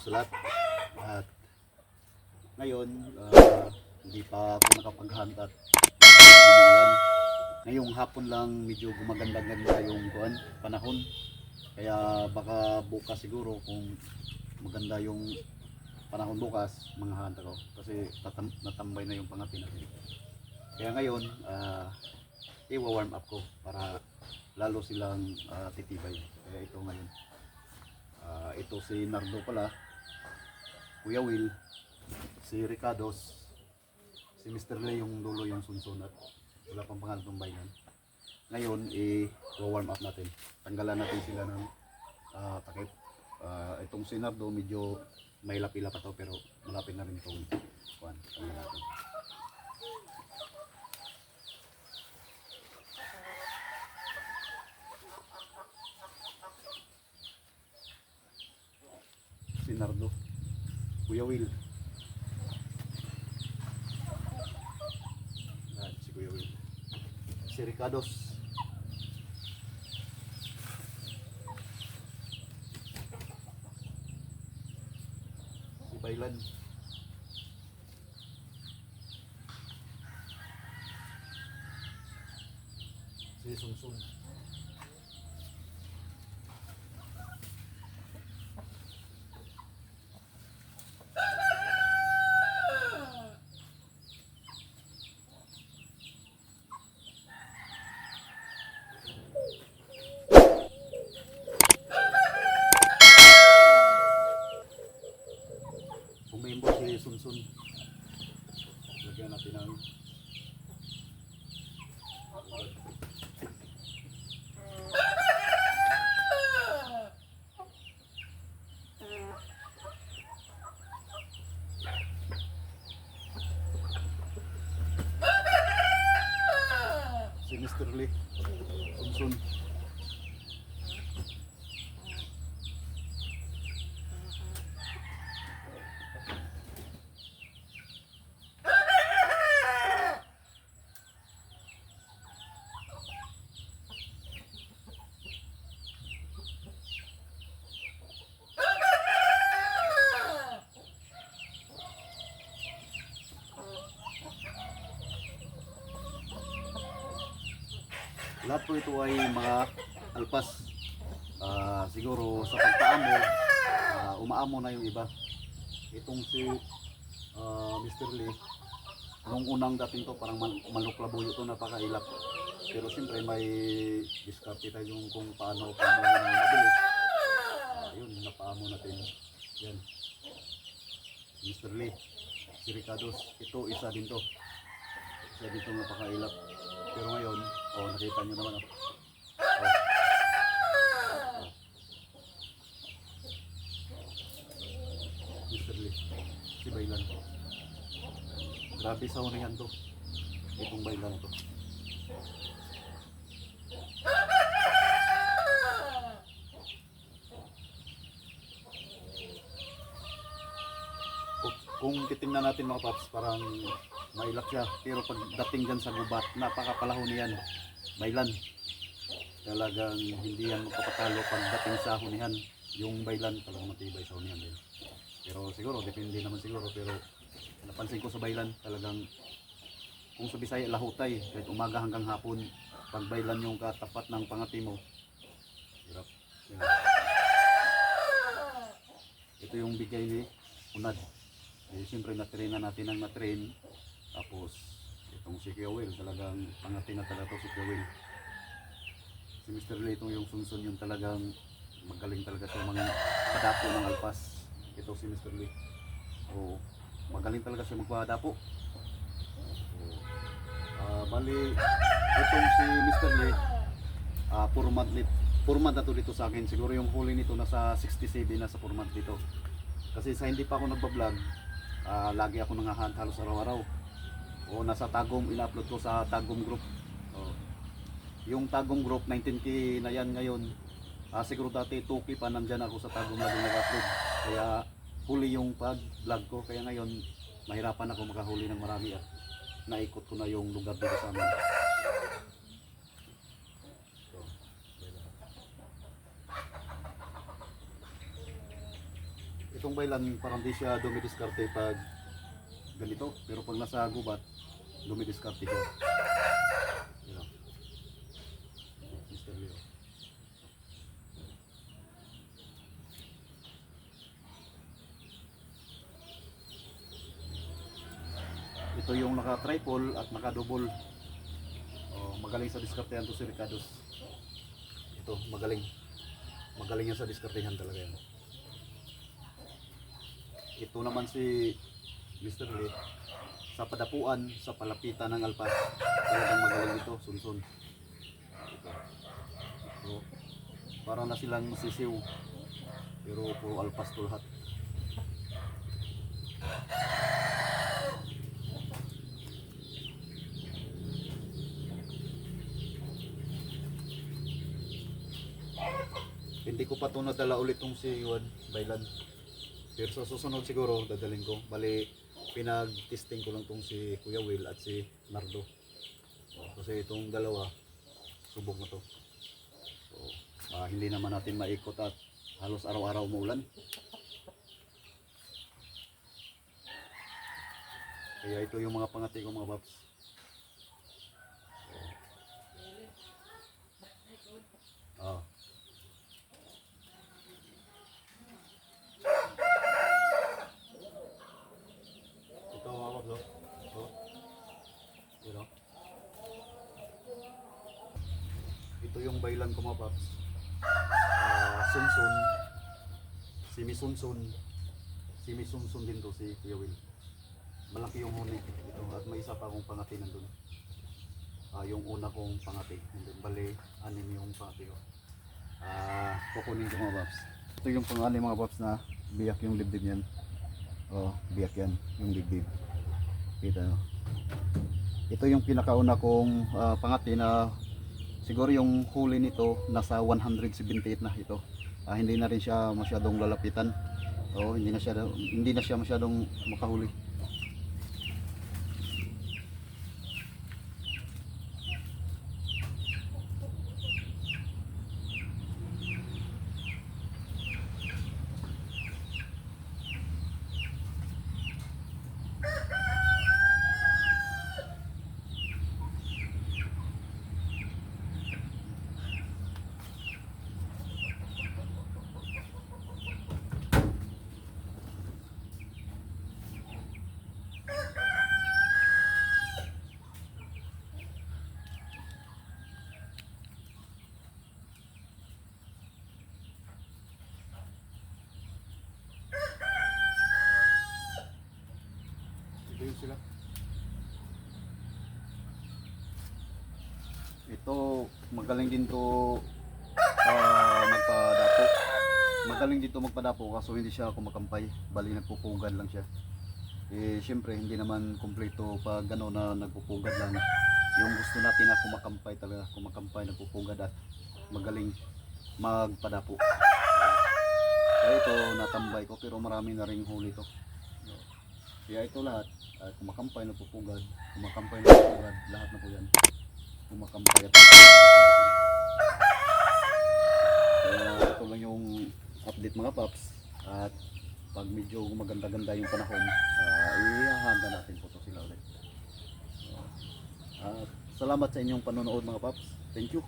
sulat. At ngayon, hindi pa ako nakapag-hunt at umuulan. Ngayong hapon lang medyo gumaganda-ganda yung panahon. Kaya baka bukas siguro kung maganda yung panahon bukas, mga hunt ako. Kasi natambay na yung pangati natin. Kaya ngayon, i-warm up ko para lalo silang titibay. Kaya ito ngayon. Ito si Nardo pala, Kuya Will, si Ricardos, si Mr. Lee yung dulo yung sunsun at wala pang pangalan ng bayan. Ngayon, i-warm up natin. Tanggalan natin sila ng takip. Itong si Nardo medyo may lapila pa to pero malapit na rin itong tanggalan natin. Si Nardo, Kuya Will. Si Kuya Will. Si Ricardos. Si Bailan. Si Sungsung. Bumimbo si Sunsun. Lagyan natin ng si Mr. Lee, Sunsun. Lahat po ito ay mga alpas. Siguro sa pagpaamo, umaamo na yung iba. Itong si Mr. Lee, nung unang dating to parang manuklabuyo to, napakailap. Pero siyempre may diskarte tayo yung kung paano mabilis. Yun, napaamo natin. Yan. Mr. Lee, si Ricardos, ito isa din to. Isa din to napakailap. Pero ngayon, nakita nyo naman. Mr. Lee, si Bailan. Grabe sa unihan to. Itong Bailan to. Kung titingnan natin mga paps, parang mailap siya. Pero pagdating dyan sa gubat, napakapalahon niyan. Bailan. Talagang hindi yan magpapatalo pagdating sa hunihan. Yung Bailan talagang matibay sa hunihan din. Pero siguro, depende naman siguro. Pero napansin ko sa Bailan, talagang kung sa Bisaya, lahutay. Kahit umaga hanggang hapon, pag Bailan yung katapat ng pangati mo, hirap. Ito yung bigay ni Unad. Siyempre natrain na natin ang natrain. Tapos itong si Kuya Will, talagang pangati na talaga to si Kuya Will. Si Mr. Lee, itong yung Sunsun, yung talagang magaling talaga sa mga padapo ng alpas. Ito si Mr. Lee. Magaling talaga siya magpadapo. Bali, itong si Mr. Lee, 4 month na to dito sa akin. Siguro yung huli nito nasa 67 na sa 4 month dito. Kasi sa hindi pa ako nagbablog, lagi ako nangahunt halos araw-araw. Nasa Tagum, ina-upload ko sa Tagum group. Yung Tagum group, 19K na yan ngayon. Siguro dati 2K pa nandyan ako sa Tagum lagi nag-upload. Kaya huli yung pag-vlog ko. Kaya ngayon, mahirapan ako makahuli ng marami at naikot ko na yung lugar dito sa amin. Itong bailan parang di siya dumidiskarte pag ganito, pero pag nasa gubat, dumidiskarte siya. Yan o. Mr. Leo. Ito yung naka-triple at naka-double. Oh, magaling sa diskartehan to si Ricardos. Ito, magaling. Magaling yan sa diskartehan talaga yan. Ito naman si Mr. Lee. Sa padapuan, sa palapitan ng alpas. Talagang magaling ito, sunsun. Ito. Ito. Para na silang sisiw. Pero puro alpas to lahat. Hindi ko pa ito nadala ulit tong si Juan Bailan. Pero sa susunod siguro dadalhin ko. Bali pinag-testing ko lang tong si Kuya Will at si Nardo. Kasi itong dalawa subok na to. So, hindi naman natin maikot at halos araw-araw maulan. Kaya ito yung mga pangati ko mga paps. Ah. Ito mga paps, oh. Oh. You know? Ito yung bailan ko mga paps. Sunsun. Simi-sunsun din to si Kuya Will. Malaki yung huni ito at may isa pa akong pangati nandun. Yung una kong pangati nandun. Bali, anim yung pangati ko. Kukunin ko mga paps. Ito yung pang-anim mga paps na biyak yung dibdib yan. Biyak yan yung dibdib. Kita nyo. Ito yung pinakauna kong pangati na siguro yung huli nito nasa 178 na ito. Hindi na rin siya masyadong lalapitan. Hindi na siya masyadong makahuli. Sila. Ito magaling din to magpadapo. Magaling din to magpadapo kaso hindi siya kumakampay. Bali nagpupugad lang siya. Syempre hindi naman kumpleto pag gano'n na nagpupugad lang. Yung gusto natin na kumakampay talaga, nagpupugad at magaling magpadapo. Kaya ito natambay ko pero marami na ring huli to. Kaya ito lahat kumakampay, nagpupugad, lahat na po yan. Kumakampay at kaya ito lang yung update mga paps. At pag medyo maganda-ganda yung panahon, ihahanda natin po ito sila ulit. At salamat sa inyong panonood mga paps. Thank you.